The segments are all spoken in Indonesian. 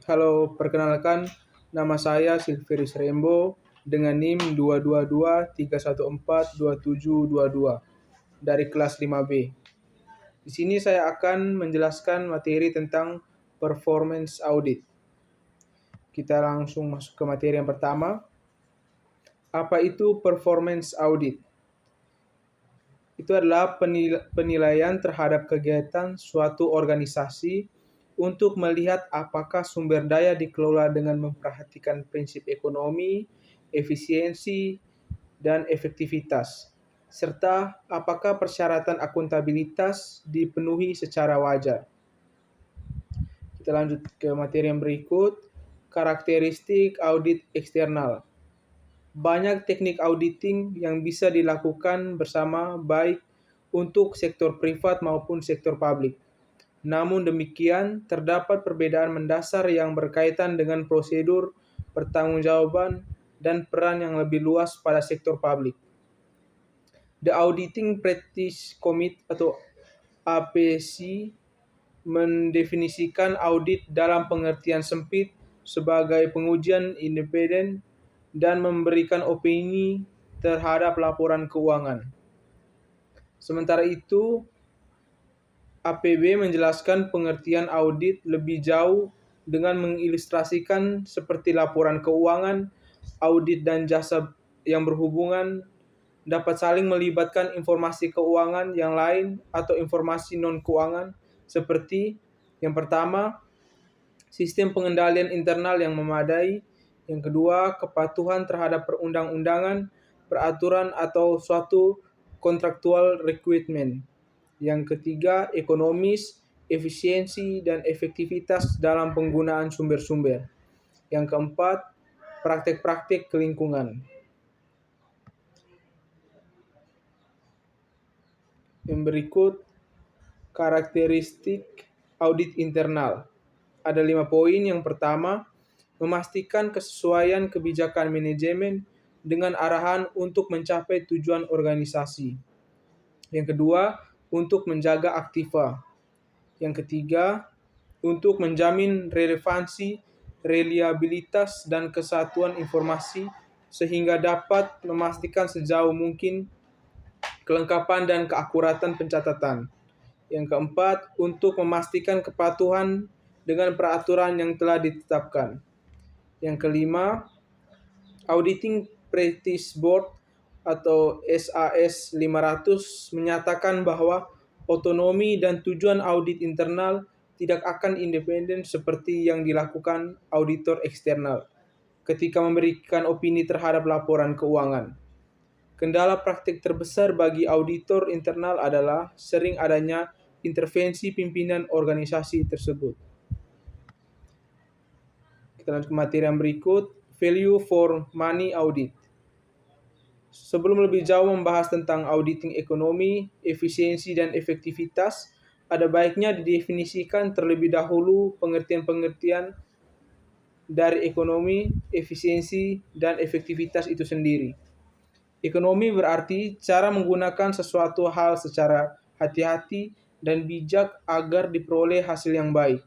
Halo, perkenalkan nama saya Silveris Rembo dengan NIM 22231427722 dari kelas 5B. Di sini saya akan menjelaskan materi tentang performance audit. Kita langsung masuk ke materi yang pertama. Apa itu performance audit? Itu adalah penilaian terhadap kegiatan suatu organisasi untuk melihat apakah sumber daya dikelola dengan memperhatikan prinsip ekonomi, efisiensi, dan efektivitas, serta apakah persyaratan akuntabilitas dipenuhi secara wajar. Kita lanjut ke materi yang berikut, karakteristik audit eksternal. Banyak teknik auditing yang bisa dilakukan bersama baik untuk sektor privat maupun sektor publik. Namun demikian, terdapat perbedaan mendasar yang berkaitan dengan prosedur, pertanggungjawaban, dan peran yang lebih luas pada sektor publik. The Auditing Practice Committee atau APC mendefinisikan audit dalam pengertian sempit sebagai pengujian independen dan memberikan opini terhadap laporan keuangan. Sementara itu, APB menjelaskan pengertian audit lebih jauh dengan mengilustrasikan seperti laporan keuangan, audit dan jasa yang berhubungan dapat saling melibatkan informasi keuangan yang lain atau informasi non-keuangan seperti yang pertama, sistem pengendalian internal yang memadai. Yang kedua, kepatuhan terhadap perundang-undangan, peraturan atau suatu contractual requirement. Yang ketiga, ekonomis, efisiensi, dan efektivitas dalam penggunaan sumber-sumber. Yang keempat, praktek-praktek kelingkungan. Yang berikut, karakteristik audit internal. Ada 5 poin. Yang pertama, memastikan kesesuaian kebijakan manajemen dengan arahan untuk mencapai tujuan organisasi. Yang kedua, untuk menjaga aktiva. Yang ketiga, untuk menjamin relevansi, reliabilitas, dan kesatuan informasi sehingga dapat memastikan sejauh mungkin kelengkapan dan keakuratan pencatatan. Yang keempat, untuk memastikan kepatuhan dengan peraturan yang telah ditetapkan. Yang kelima, Auditing Practice Board atau SAS 500 menyatakan bahwa otonomi dan tujuan audit internal tidak akan independen seperti yang dilakukan auditor eksternal ketika memberikan opini terhadap laporan keuangan. Kendala praktik terbesar bagi auditor internal adalah sering adanya intervensi pimpinan organisasi tersebut. Kita lanjut ke materi yang berikut, value for money audit. Sebelum lebih jauh membahas tentang auditing ekonomi, efisiensi, dan efektivitas, ada baiknya didefinisikan terlebih dahulu pengertian-pengertian dari ekonomi, efisiensi, dan efektivitas itu sendiri. Ekonomi berarti cara menggunakan sesuatu hal secara hati-hati dan bijak agar diperoleh hasil yang baik.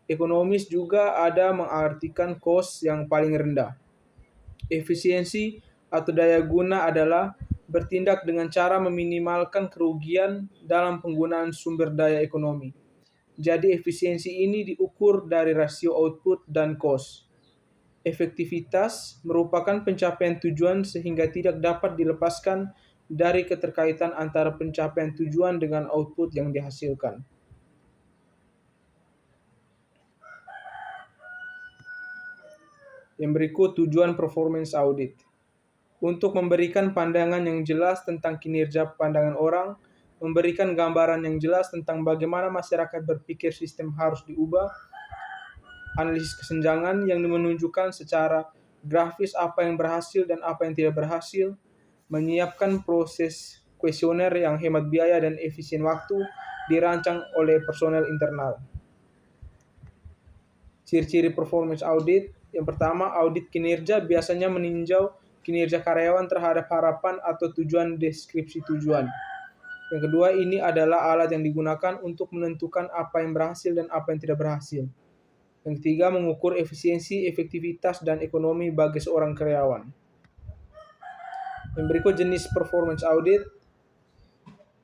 Ekonomis juga ada mengartikan cost yang paling rendah. Efisiensi atau daya guna adalah bertindak dengan cara meminimalkan kerugian dalam penggunaan sumber daya ekonomi. Jadi efisiensi ini diukur dari rasio output dan cost. Efektivitas merupakan pencapaian tujuan sehingga tidak dapat dilepaskan dari keterkaitan antara pencapaian tujuan dengan output yang dihasilkan. Yang berikut tujuan performance audit. Untuk memberikan pandangan yang jelas tentang kinerja pandangan orang, memberikan gambaran yang jelas tentang bagaimana masyarakat berpikir sistem harus diubah, analisis kesenjangan yang menunjukkan secara grafis apa yang berhasil dan apa yang tidak berhasil, menyiapkan proses kuesioner yang hemat biaya dan efisien waktu, dirancang oleh personel internal. Ciri-ciri performance audit. Yang pertama, audit kinerja biasanya meninjau kinerja karyawan terhadap harapan atau tujuan deskripsi tujuan. Yang kedua, ini adalah alat yang digunakan untuk menentukan apa yang berhasil dan apa yang tidak berhasil. Yang ketiga, mengukur efisiensi, efektivitas, dan ekonomi bagi seorang karyawan. Yang berikut jenis performance audit.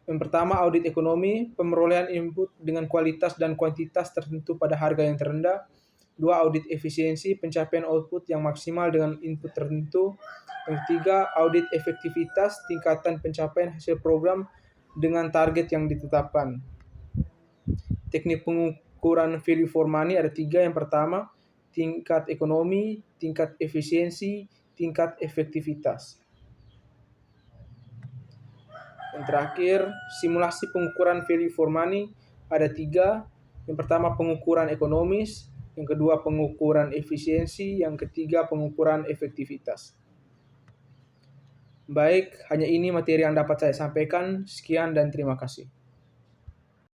Yang pertama, audit ekonomi, pemerolehan input dengan kualitas dan kuantitas tertentu pada harga yang terendah. Dua, audit efisiensi, pencapaian output yang maksimal dengan input tertentu. Yang ketiga, audit efektivitas, tingkatan pencapaian hasil program dengan target yang ditetapkan. Teknik pengukuran value for money ada 3. Yang pertama, tingkat ekonomi, tingkat efisiensi, tingkat efektivitas. Yang terakhir, simulasi pengukuran value for money ada 3. Yang pertama, pengukuran ekonomis. Yang kedua, pengukuran efisiensi. Yang ketiga, pengukuran efektivitas. Baik, hanya ini materi yang dapat saya sampaikan. Sekian dan terima kasih.